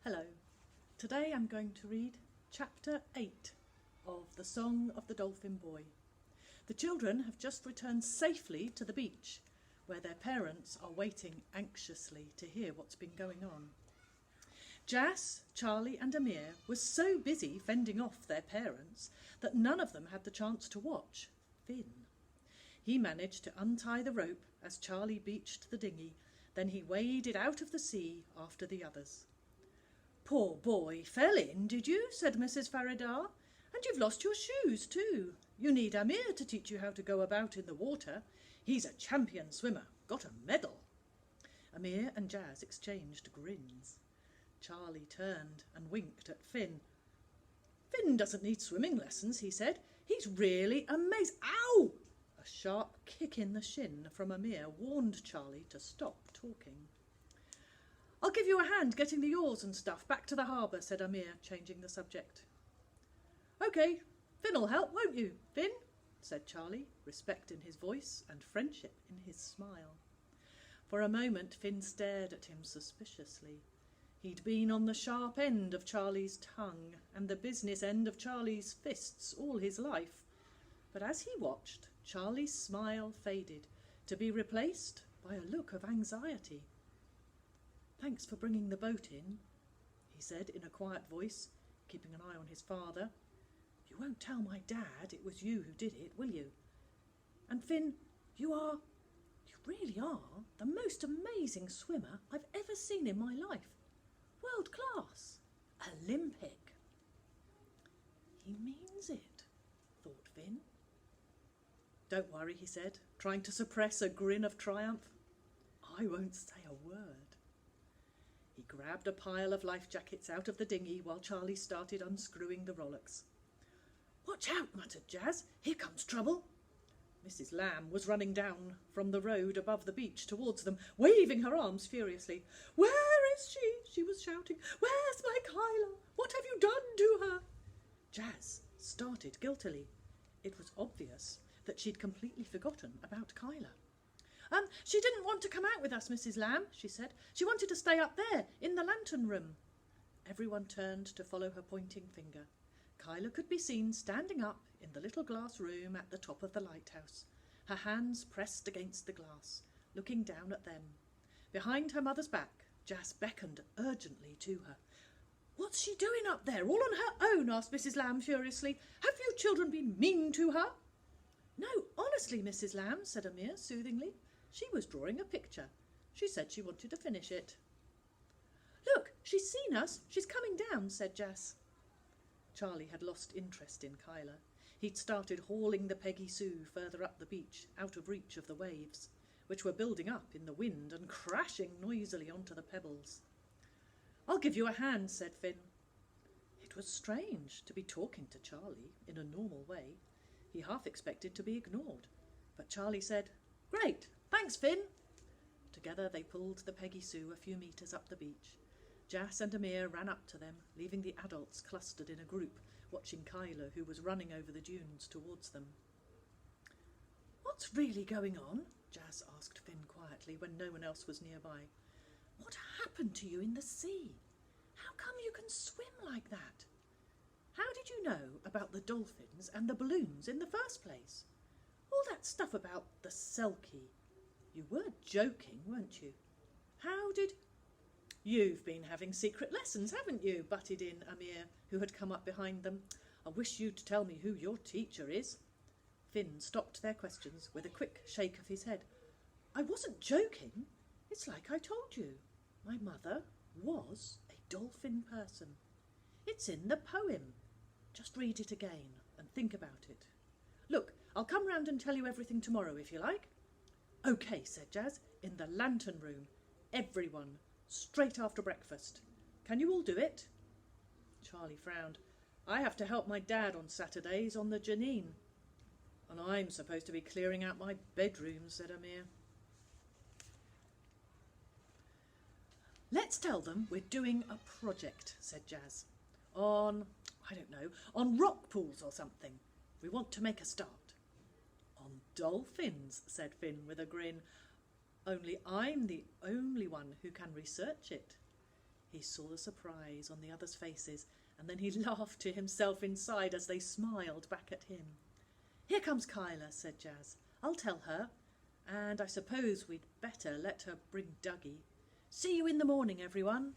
Hello. Today I'm going to read Chapter 8 of The Song of the Dolphin Boy. The children have just returned safely to the beach, where their parents are waiting anxiously to hear what's been going on. Jas, Charlie and Amir were so busy fending off their parents that none of them had the chance to watch Finn. He managed to untie the rope as Charlie beached the dinghy, then he waded out of the sea after the others. "Poor boy fell in, did you?" said Mrs. Faridar. "And you've lost your shoes too. You need Amir to teach you how to go about in the water. He's a champion swimmer, got a medal." Amir and Jas exchanged grins. Charlie turned and winked at Finn. "Finn doesn't need swimming lessons," he said. "He's really amazing." Ow! A sharp kick in the shin from Amir warned Charlie to stop talking. "I'll give you a hand getting the oars and stuff back to the harbour," said Amir, changing the subject. "OK, Finn'll help, won't you, Finn?" said Charlie, respect in his voice and friendship in his smile. For a moment Finn stared at him suspiciously. He'd been on the sharp end of Charlie's tongue and the business end of Charlie's fists all his life. But as he watched, Charlie's smile faded, to be replaced by a look of anxiety. "Thanks for bringing the boat in," he said in a quiet voice, keeping an eye on his father. "You won't tell my dad it was you who did it, will you? And Finn, you really are the most amazing swimmer I've ever seen in my life. World class. Olympic." "He means it," thought Finn. "Don't worry," he said, trying to suppress a grin of triumph. "I won't say a word." He grabbed a pile of life jackets out of the dinghy while Charlie started unscrewing the rowlocks. "Watch out," muttered Jas. "Here comes trouble." Mrs. Lamb was running down from the road above the beach towards them, waving her arms furiously. "Where is she?" she was shouting. "Where's my Kyla? What have you done to her?" Jas started guiltily. It was obvious that she'd completely forgotten about Kyla. "She didn't want to come out with us, Mrs. Lamb," she said. "She wanted to stay up there, in the lantern room." Everyone turned to follow her pointing finger. Kyla could be seen standing up in the little glass room at the top of the lighthouse, her hands pressed against the glass, looking down at them. Behind her mother's back, Jas beckoned urgently to her. "What's she doing up there, all on her own?" asked Mrs. Lamb furiously. "Have you children been mean to her?" "No, honestly, Mrs. Lamb," said Amir soothingly. "She was drawing a picture. She said she wanted to finish it." "Look, she's seen us. She's coming down," said Jas. Charlie had lost interest in Kyla. He'd started hauling the Peggy Sue further up the beach, out of reach of the waves, which were building up in the wind and crashing noisily onto the pebbles. "I'll give you a hand," said Finn. It was strange to be talking to Charlie in a normal way. He half expected to be ignored, but Charlie said, "Great, thanks, Finn." Together they pulled the Peggy Sue a few metres up the beach. Jas and Amir ran up to them, leaving the adults clustered in a group, watching Kyla, who was running over the dunes towards them. "What's really going on?" Jas asked Finn quietly when no one else was nearby. "What happened to you in the sea? How come you can swim like that? How did you know about the dolphins and the balloons in the first place? All that stuff about the Selkie. You were joking, weren't you? How did—" "You've been having secret lessons, haven't you?" butted in Amir, who had come up behind them. "I wish you'd tell me who your teacher is." Finn stopped their questions with a quick shake of his head. "I wasn't joking. It's like I told you. My mother was a dolphin person. It's in the poem. Just read it again and think about it. Look, I'll come round and tell you everything tomorrow if you like." "OK," said Jas, "in the lantern room. Everyone. Straight after breakfast. Can you all do it?" Charlie frowned. "I have to help my dad on Saturdays on the Janine." "And I'm supposed to be clearing out my bedroom," said Amir. "Let's tell them we're doing a project," said Jas. "On rock pools or something. We want to make a start." "On dolphins," said Finn with a grin. "Only I'm the only one who can research it." He saw the surprise on the others' faces, and then he laughed to himself inside as they smiled back at him. "Here comes Kyla," said Jazz. "I'll tell her, and I suppose we'd better let her bring Dougie. See you in the morning, everyone."